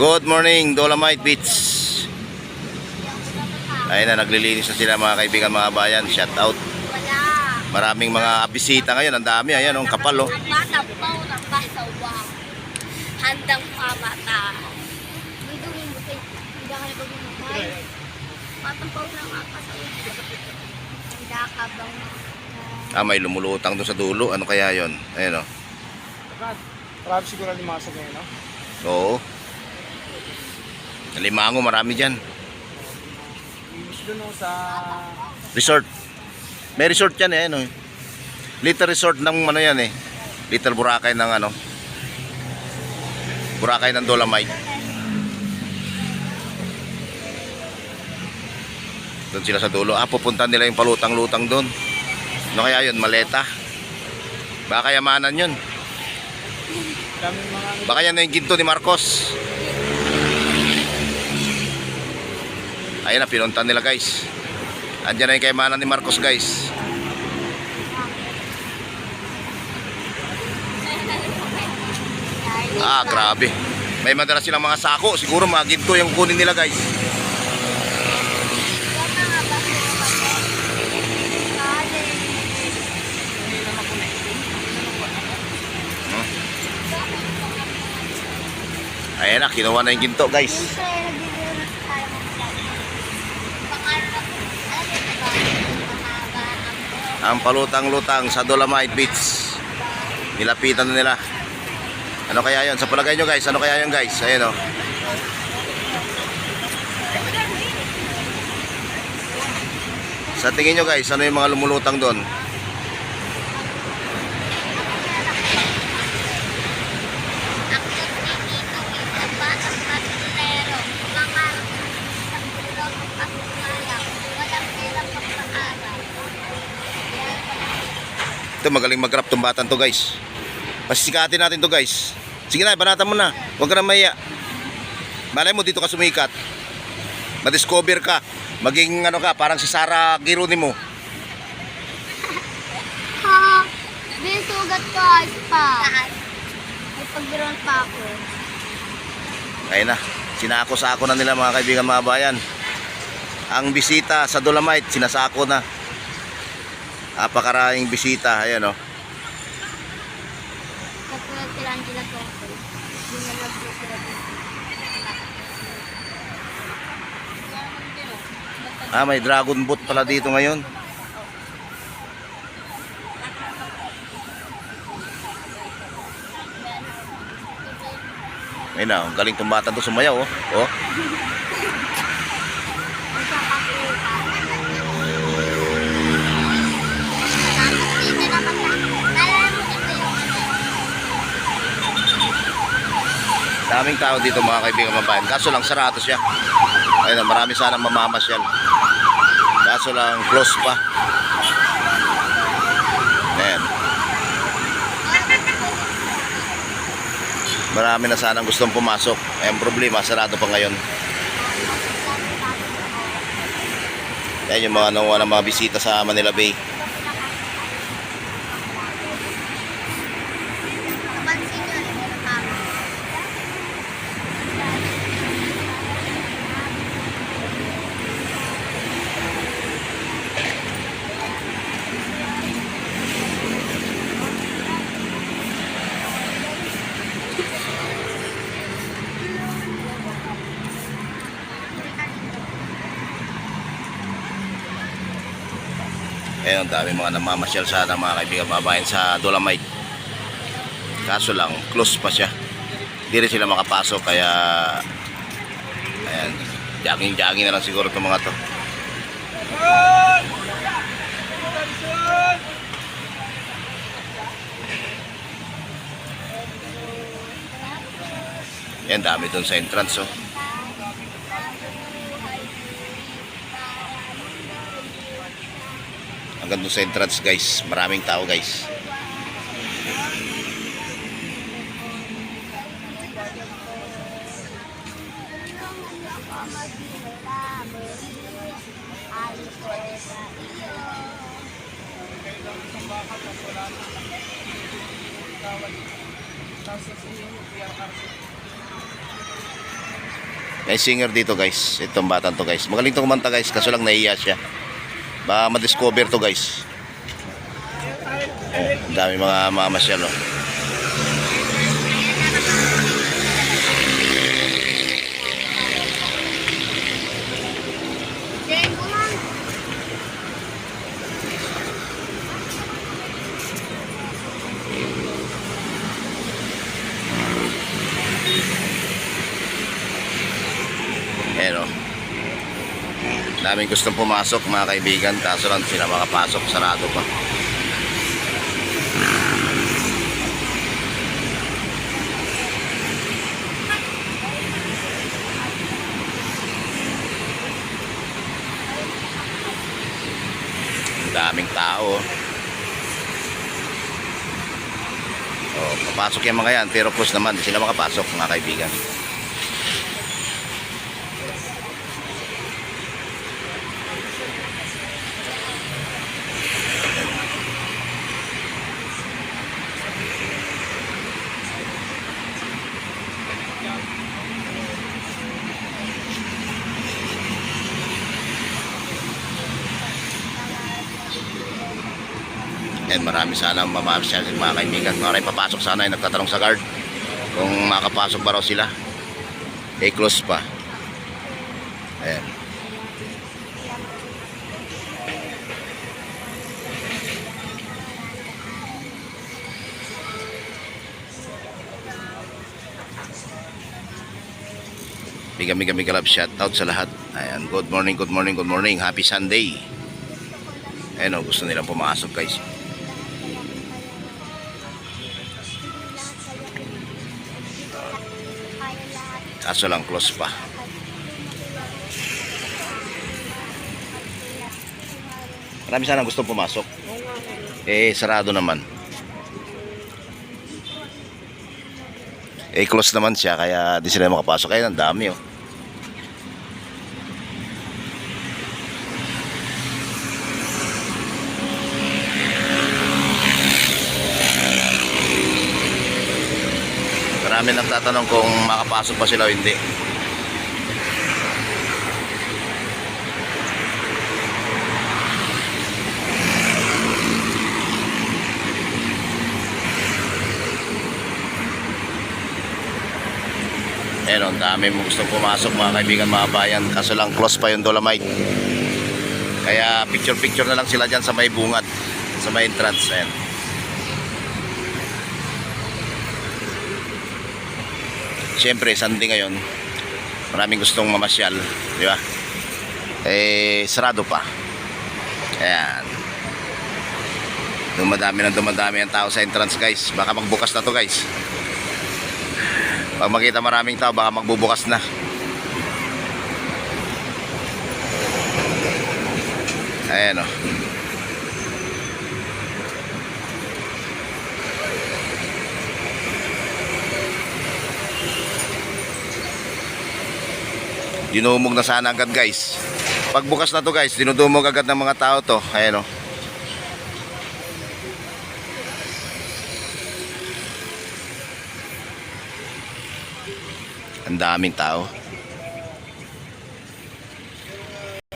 Good morning, Dolomite Beach. Ayun na, naglilinis na sila mga kaibigan, mga bayan. Shout out. Maraming mga bisita ngayon, ang dami. Ayan, ang kapal oh. Matapaw ng pasawa. Handang pamata. Matapaw ng pasawa. Handa ka bang May lumulutang doon sa dulo. Ano kaya yon? Ayan oh. Marami siguro limasag ngayon, no? Oo. Limango, marami dyan. Gusto nung sa... Resort. May resort yan eh. Ano? Little resort ng ano yan eh. Little Boracay ng ano. Boracay ng Dolomite. Doon sila sa dulo. Pupuntan nila yung palutang-lutang doon. Ano kaya yun? Maleta. Baka yamanan yun. Daming mga... Baka yan na yung ginto ni Marcos. Ayun na, pinuntan nila guys. Andiyan na yung kayamanan ni Marcos guys. Grabe. May madala silang mga sako. Siguro mga ginto yung kunin nila guys. Ayan na, kinuha na yung ginto guys. Ang palutang-lutang sa Dolomite Beach. Nilapitan na nila. Ano kaya yun? Sa palagay nyo guys, ano kaya yun guys? Ayan o. Sa tingin nyo guys, ano yung mga lumulutang doon? Ito, magaling mag-rap tong batan to guys. Pasisikatin natin to guys. Sige na, banatan mo na. Huwag ka na maya. Malay mo dito ka sumikat. Ma-discover ka. Maging ano ka, parang si Sarah Geronimo. Ha? Bisugat ka, pa. May pagbiron pa ako. Ayun na. Sinako-sako na nila mga kaibigan, mga bayan. Ang bisita sa Dolomite, sinasako na. Napakaraming bisita. Ayan o. May dragon boat pala dito ngayon. Ayun na, ang galing tumbatan to sumayaw oh. Oh. Daming tao dito mga kaibigan, mabayan. Kaso lang sarado siya. Ayun, marami sanang mamamasyal. Kaso lang close pa. Ayan. Marami na sanang gustong pumasok. Ayun, problema, sarado pa ngayon. Ayan yung mga nakuha ng mga bisita sa Manila Bay. Ayun, dami mga namamasyal sa mga kaibigan, babayan sa Dolomite. Kaso lang, close pa siya. Hindi rin sila makapasok, kaya ayan, jogging na lang siguro itong mga to. Ayan, dami doon sa entrance oh. Hanggang doon sa entrance guys, maraming tao guys. May singer dito guys. Itong batang to guys. Magaling to kumanta guys. Kaso lang naiiya siya. Baka ma-discover to guys. Ang dami mga mamasyal oh. Diyan ko lang. Ayan o. Daming gustong pumasok mga kaibigan. Kaso lang sila makapasok. Sarado pa. Daming tao. Oh, papasok yung mga yan pero close naman, di sila makapasok mga kaibigan. And marami sana mamasyal mga kaibigan. Maraming papasok sana yung nagtatanong sa guard kung makapasok ba raw sila. Eh close pa. Ayan. Mega love shout out sa lahat. Ayan, good morning, good morning, good morning. Happy Sunday. Ayan o, gusto nilang pumasok guys. Kaso lang close pa. Marami sana gustong pumasok. Eh sarado naman. Eh close naman siya kaya di sila makapasok. Kaya ang dami oh. Marami nagtatanong kung makapasok pa sila o hindi. Ayan, ang dami mo gustong pumasok mga kaibigan, mga bayan. Kaso lang close pa yung Dolomite. Kaya picture na lang sila dyan sa may bungad, sa may entrance. Ayan. Siyempre, Sunday ngayon, maraming gustong mamasyal, di ba? Eh, sarado pa. Ayan. Dumadami ang tao sa entrance, guys. Baka magbukas na to, guys. Pag makita maraming tao, baka magbubukas na. Ayan, oh. Dinumog na sana agad guys. Pagbukas na to guys, dinudumog agad ng mga tao to. Ayan o. Ang daming tao.